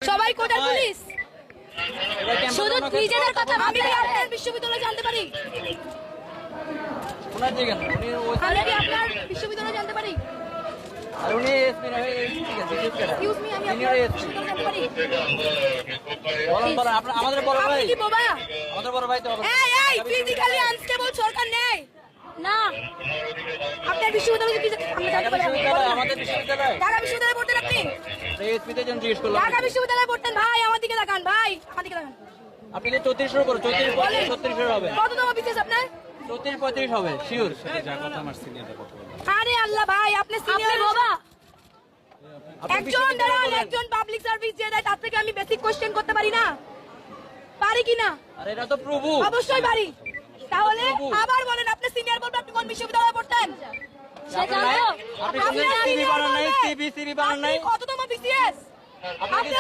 সবাই কোটার পুলিশ শুধু নিজেদের কথা আমি কি আপনার বিশ্ববিদ্যালয় জানতে পারি ওনার দিকে না উনি আমি কি আপনার বিশ্ববিদ্যালয় জানতে পারি আর উনি এসপি না ঠিক আছে এক্সকিউজ মি আমি আপনার বিশ্ববিদ্যালয় জানতে পারি বলেন বলেন আমাদের বড় ভাই আপনি কি বাবা আমাদের বড় ভাই তো এই ফিজিক্যালি আনস্টেবল সরকার নেই না আপনার বিশ্ববিদ্যালয় কি আমরা জানতে পারি আমাদের বিশ্ববিদ্যালয় ঢাকা বিশ্ববিদ্যালয়ে পড়তেন আপনি এসপি তে জন জিজ্ঞেস করলাম ঢাকা বিশ্ববিদ্যালয়ে পড়তেন ভাই আমার দিকে তাকান ভাই আমার দিকে তাকান আপনি যে 34 শুরু করো 34 36 হবে কততম বিশেষ আপনার 34 35 হবে শিওর যা কথা আমার সিনিয়রদের কথা বলবো। আরে আল্লাহ ভাই আপনি সিনিয়র বাবা একজন পাবলিক সার্ভিস যে দেয় তার থেকে আমি বেসিক কোশ্চেন করতে পারি না পারি কি না আর এটা তো প্রভু অবশ্যই পারি তাহলে আবার বলেন আপনি সিনিয়র বলবেন আপনি কোন বিশ্ববিদ্যালয়ে পড়তেন সেটা আপনি সিবি বানান নাই সিবি বানান নাই কততম বিসিএস